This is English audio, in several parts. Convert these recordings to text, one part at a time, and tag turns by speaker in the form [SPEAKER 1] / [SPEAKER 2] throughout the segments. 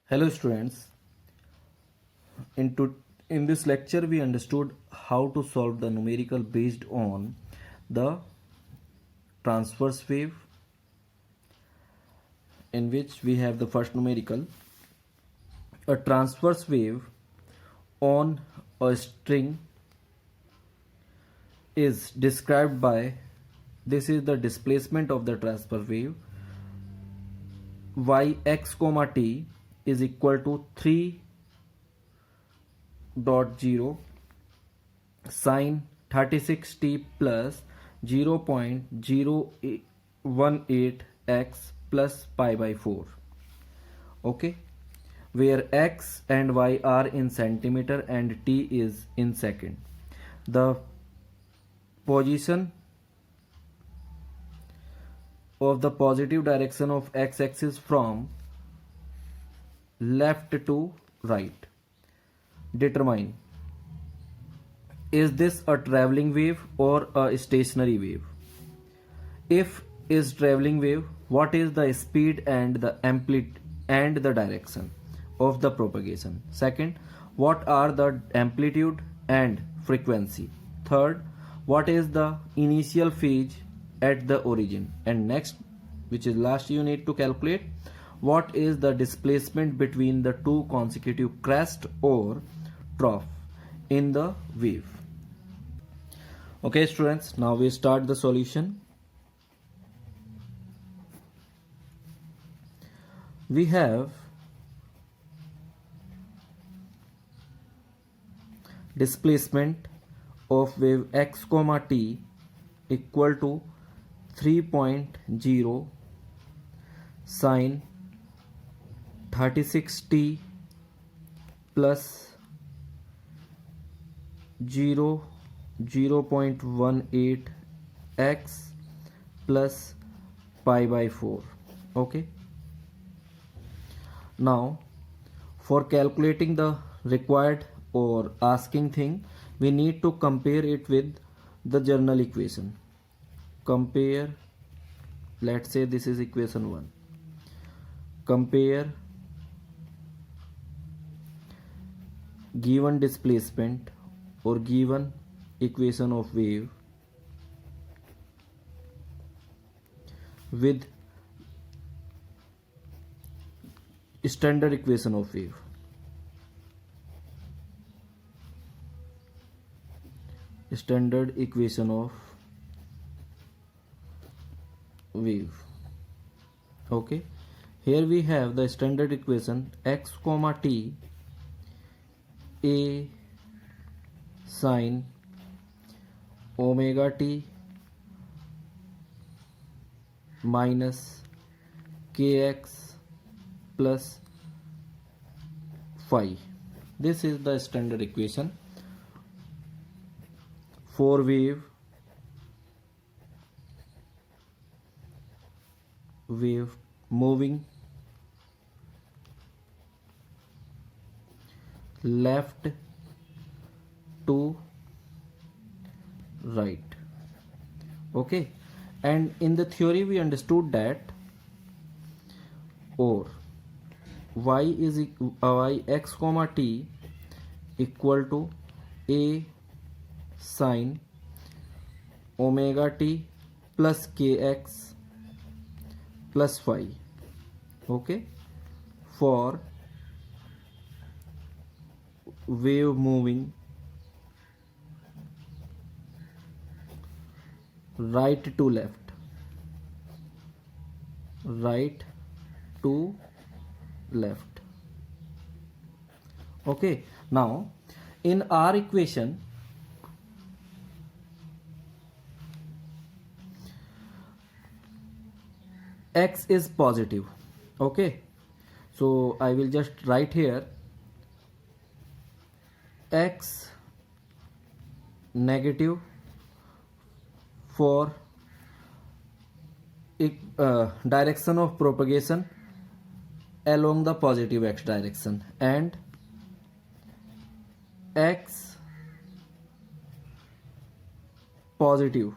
[SPEAKER 1] Hello students, in, to, in this lecture we understood how to solve the numerical based on the transverse wave, in which we have the first numerical. A transverse wave on a string is described by, this is the displacement of the transverse wave, yx comma t is equal to 3.0 sine 36t plus 0.018x plus pi by 4. Okay, where x and y are in centimeter and t is in second. The position of the positive direction of x-axis from left to right. Determine, is this a traveling wave or a stationary wave? If is traveling wave, what is the speed and the amplitude and the direction of the propagation? Second, what are the amplitude and frequency? Third, what is the initial phase at the origin? And next, which is last, you need to calculate what is the displacement between the two consecutive crest or trough in the wave. Okay students, now we start the solution. We have displacement of wave x comma t equal to 3.0 sine 36t plus 0.18 x plus pi by 4. Okay, now for calculating the required or asking thing, we need to compare it with the general equation. Compare, let's say this is equation 1. Compare given displacement or given equation of wave with standard equation of wave. Standard equation of wave. Okay, here we have the standard equation x comma t a sine omega t minus kx plus phi. This is the standard equation for wave moving left to right. Okay, and in the theory we understood that or yx comma t equal to a sine omega t plus kx plus phi. Okay, for wave moving right to left, right to left. Okay, now in our equation x is positive. Okay, so I will just write here x negative for direction of propagation along the positive x direction, and x positive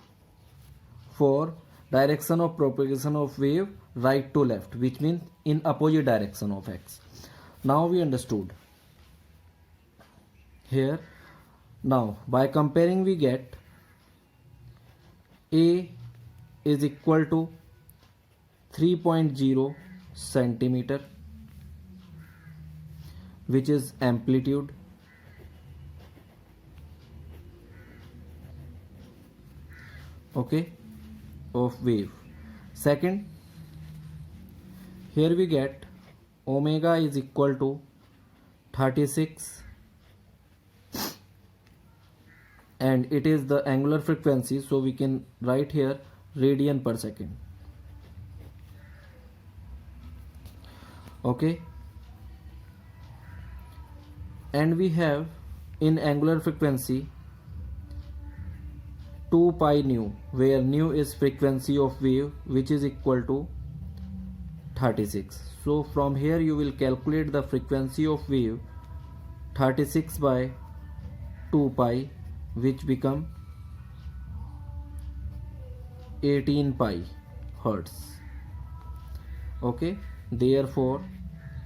[SPEAKER 1] for direction of propagation of wave right to left, which means in opposite direction of x. Now we understood. Here, now by comparing we get A is equal to 3.0 centimeter, which is amplitude. Okay, of wave. Second, here we get omega is equal to 36, and it is the angular frequency, so we can write here radian per second. Okay, and we have in angular frequency 2 pi nu, where nu is frequency of wave, which is equal to 36. So from here you will calculate the frequency of wave 36 by 2 pi, which become 18 pi hertz. Okay, therefore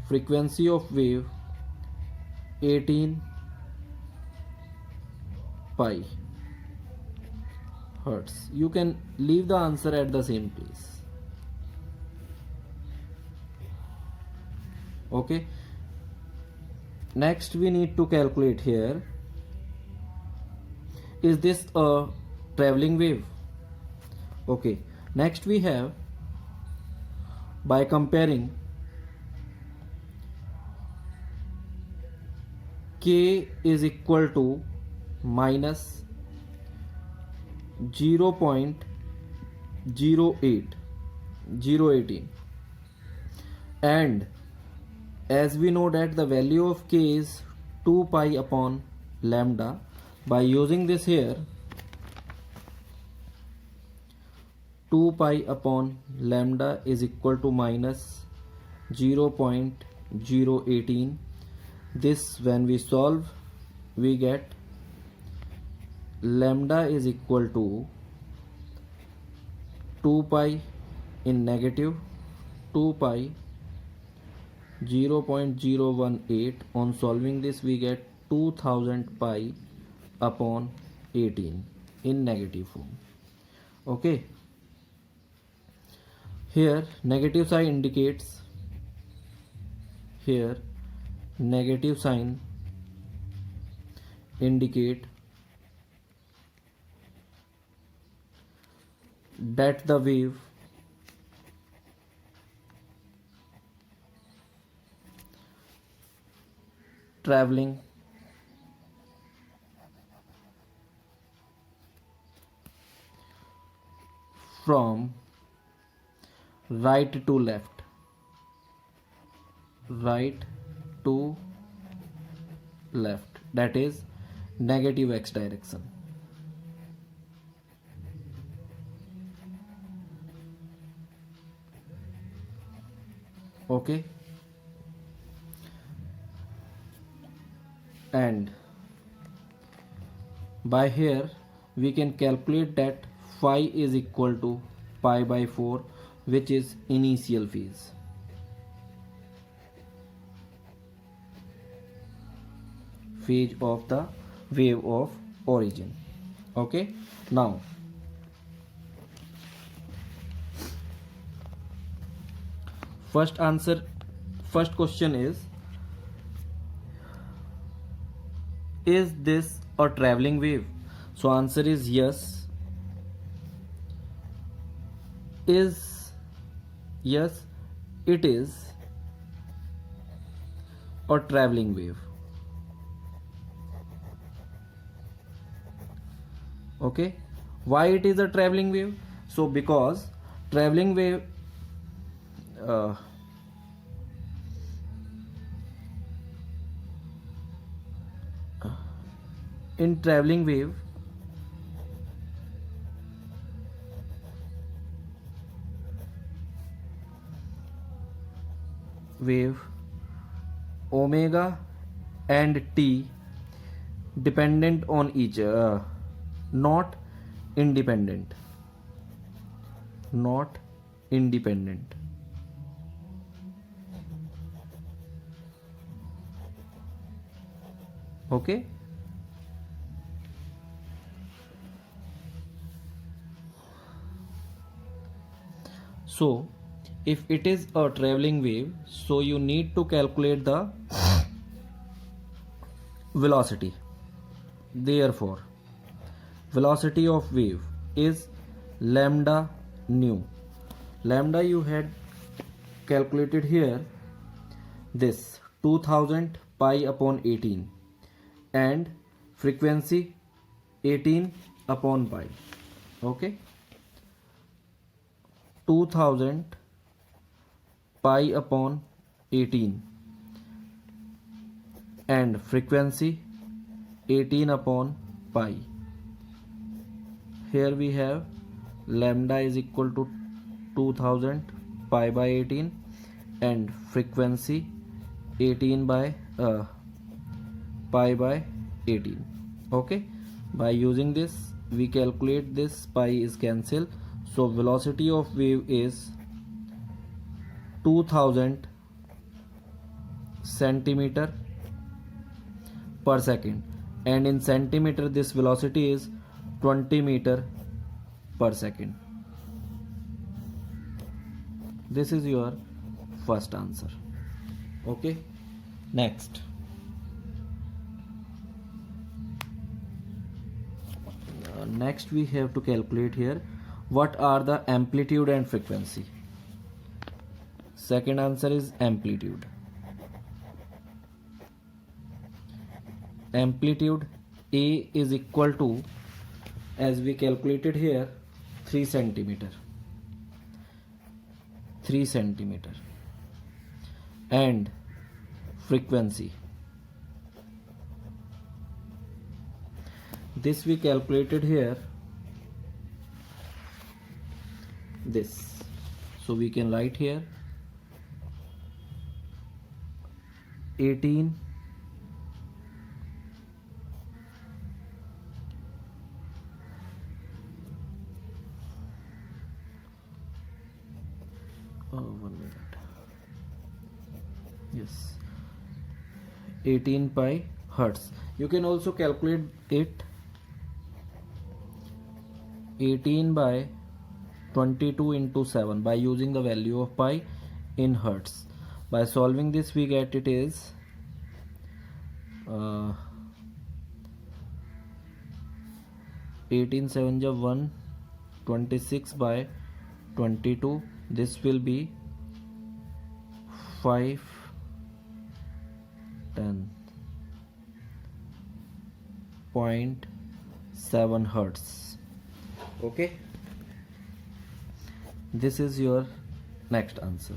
[SPEAKER 1] frequency of wave 18 pi hertz. You can leave the answer at the same place. Okay, next we need to calculate here, is this a traveling wave? Okay, next we have, by comparing k is equal to minus 0.018, and as we know that the value of k is 2 pi upon lambda, by using this here 2 pi upon lambda is equal to minus 0.018. This when we solve we get lambda is equal to 2 pi in negative 2 pi 0.018. On solving this we get 2000 pi upon 18 in negative form. Okay, here negative sign indicates, here negative sign indicate that the wave traveling from right to left, right to left, that is negative x direction. Okay, and by here we can calculate that phi is equal to pi by 4, which is initial phase. Phase of the wave of origin. Okay, now first question is this a traveling wave? So answer is yes. Yes, it is a traveling wave. Okay, why it is a traveling wave? So because traveling wave in traveling wave omega and t dependent on each not independent. Okay. So if it is a traveling wave, so you need to calculate the velocity. Therefore velocity of wave is lambda nu. Lambda you had calculated here, this 2000 pi upon 18, and frequency 18 upon pi. Okay, 2000 pi upon 18 and frequency 18 upon pi. Here we have lambda is equal to 2000 pi by 18 and frequency 18 by pi by 18. Okay, by using this we calculate this, pi is cancelled, so velocity of wave is 2000 centimeter per second, and in centimeter this velocity is 20 meter per second. This is your first answer. Okay, next next we have to calculate here what are the amplitude and frequency. Second answer is amplitude. Amplitude A is equal to, as we calculated here, 3 centimeter, and frequency, this we calculated here, this, so we can write here 18 1 minute, yes, 18 pi hertz. You can also calculate it 18 by 22 into 7 by using the value of pi in hertz. By solving this we get it is 18 7 ja 1, 26 by 22, this will be 510.7 hertz. Okay, this is your next answer.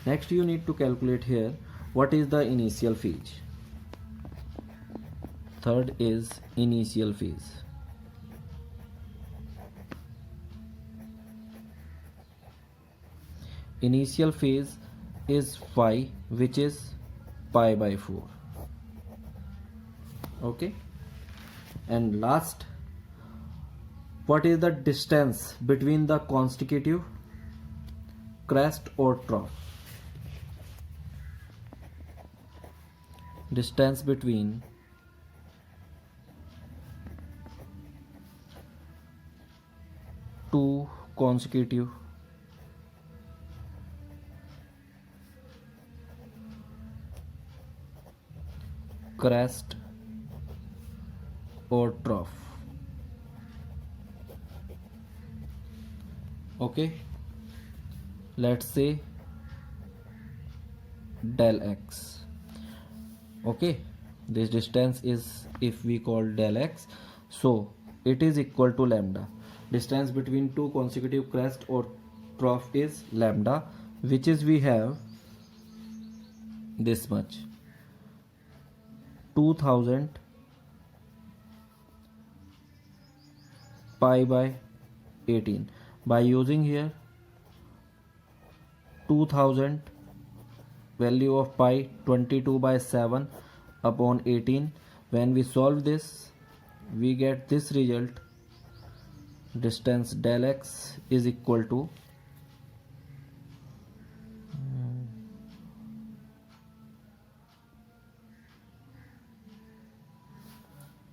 [SPEAKER 1] Next you need to calculate here what is the initial phase. Third is initial phase. Initial phase is phi, which is pi by 4. Okay, and last, what is the distance between the consecutive crest or trough? Distance between two consecutive crest or trough. Okay, let's say del x. Okay, this distance is, if we call del x, so it is equal to lambda. Distance between two consecutive crest or trough is lambda, which is, we have this much, 2000 pi by 18. By using here 2000 value of pi, 22 by 7 upon 18, when we solve this we get this result. Distance del x is equal to 0.0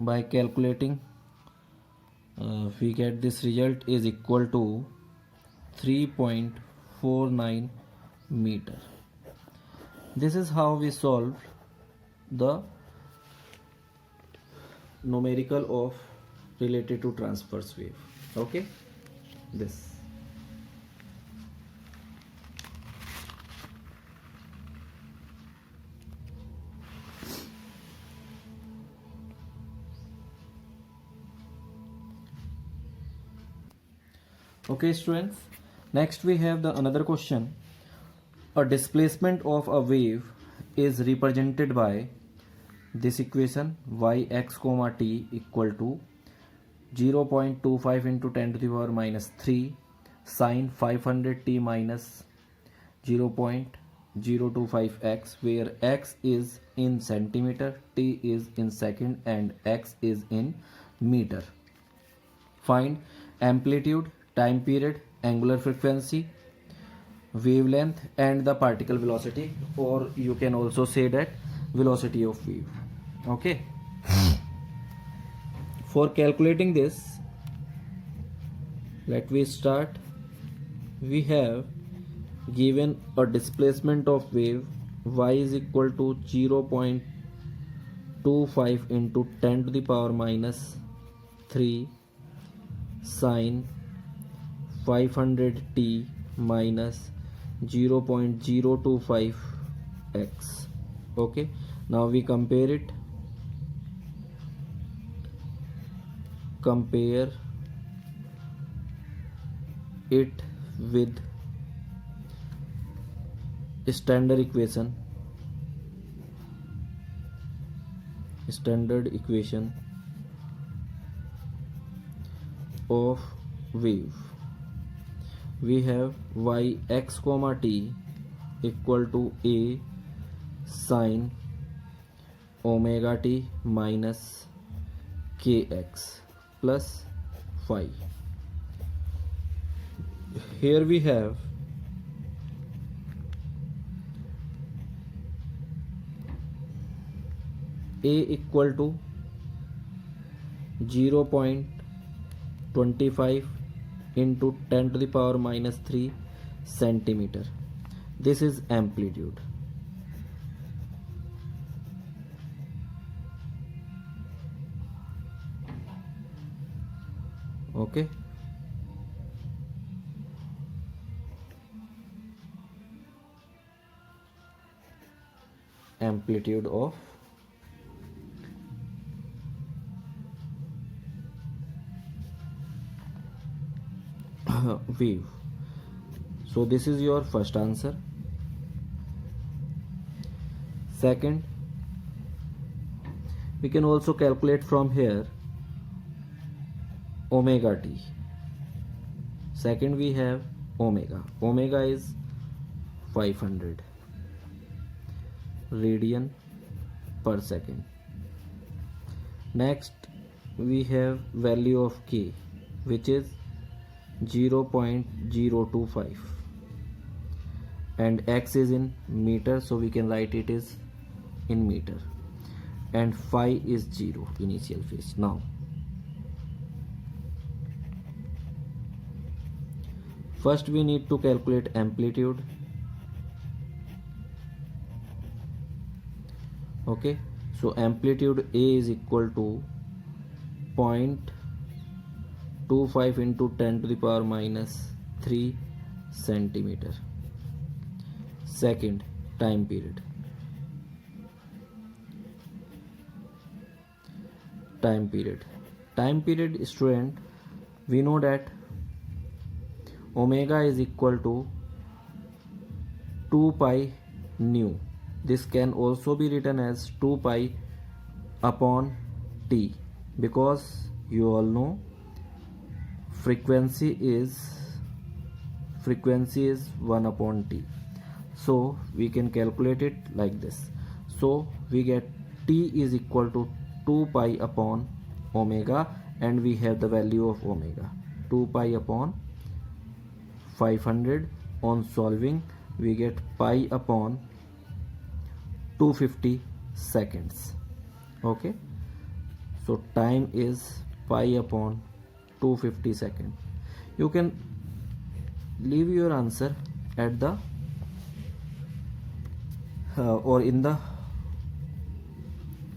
[SPEAKER 1] by calculating we get this result is equal to 3.49 meter. This is how we solve the numerical of related to transverse wave. Okay, this. Okay students, next we have the another question. A displacement of a wave is represented by this equation yx comma t equal to 0.25 into 10 to the power minus 3 sine 500t minus 0.025x, where x is in centimeter, t is in second and x is in meter. Find amplitude, time period, angular frequency, wavelength and the particle velocity, or you can also say that velocity of wave. Okay. For calculating this, let me start. We have given a displacement of wave y is equal to 0.25 into 10 to the power minus 3 sine 500t minus 0.025x. Okay, now we compare it. Compare it with standard equation of wave. We have yx comma t equal to a sine omega t minus kx plus phi. Here we have a equal to 0.25 into 10 to the power minus 3 centimeter. This is amplitude. Okay. Amplitude of wave. So this is your first answer. Second, we can also calculate from here omega t. Second we have omega is 500 radian per second. Next we have value of k, which is 0.025 and x is in meter, so we can write it is in meter, and phi is 0 initial phase. Now first we need to calculate amplitude. Okay, so amplitude A is equal to 0.25 into 10 to the power minus 3 centimeter. Second, time period. Time period, student, we know that omega is equal to 2 pi nu. This can also be written as 2 pi upon t, because you all know frequency is 1 upon t. So we can calculate it like this. So we get t is equal to 2 pi upon omega, and we have the value of omega 2 pi upon 500. On solving we get pi upon 250 seconds. Okay, So time is pi upon 250 second. You can leave your answer at the or in the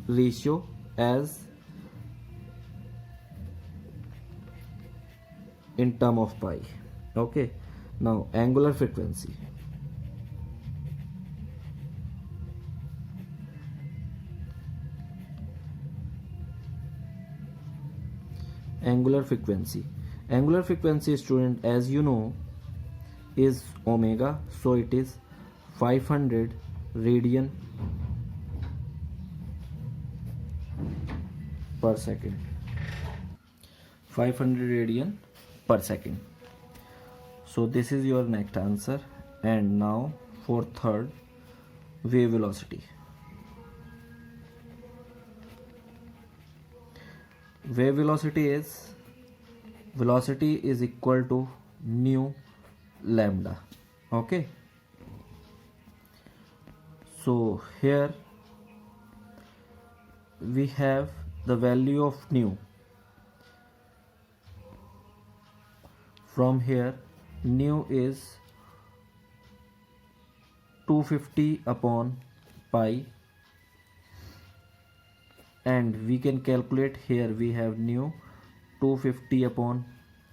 [SPEAKER 1] ratio as in term of pi. Okay, now angular frequency. Angular frequency, angular frequency, student, as you know, is omega, so it is 500 radian per second. 500 radian per second. So this is your next answer. And now for third, wave velocity. Wave velocity is equal to nu lambda. Okay, so here we have the value of nu. From here, nu is 250 upon pi, and we can calculate. Here we have nu 250 upon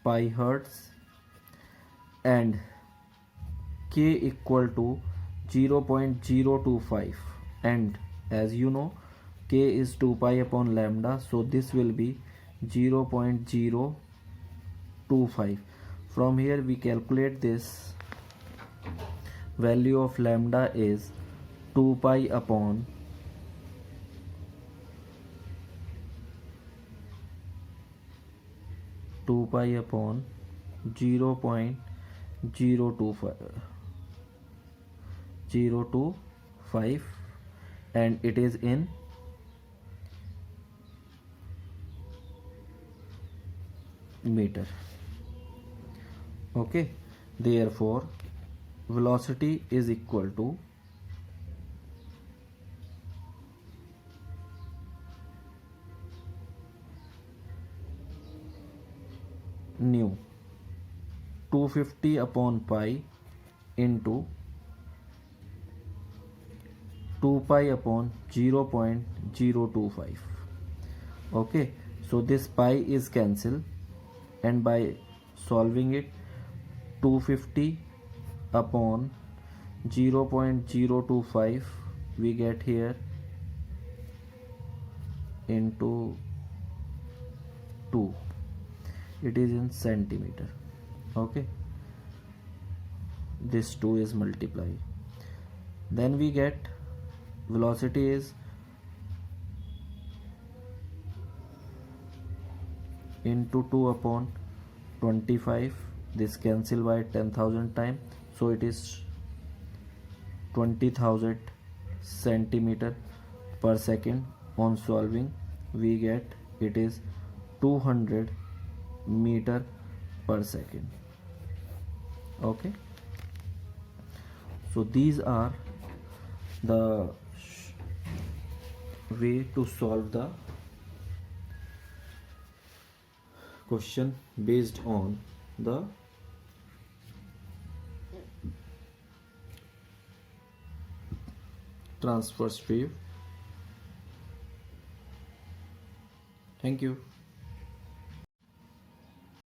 [SPEAKER 1] pi hertz, and k equal to 0.025, and as you know, k is 2 pi upon lambda, so this will be 0.025. From here we calculate this. Value of lambda is 2 pi upon 0.025, and it is in meter. Okay, therefore velocity is equal to nu 250 upon pi into 2 pi upon 0.025. Okay, so this pi is cancelled, and by solving it, 250 upon 0.025 we get here into 2. It is in centimeter. Okay, this 2 is multiplied. Then we get velocity is into 2 upon 25. This cancel by 10,000 times, so it is 20,000 centimeter per second. On solving, we get it is 200 meter per second. Okay, so these are the way to solve the question based on the transverse wave. Thank you.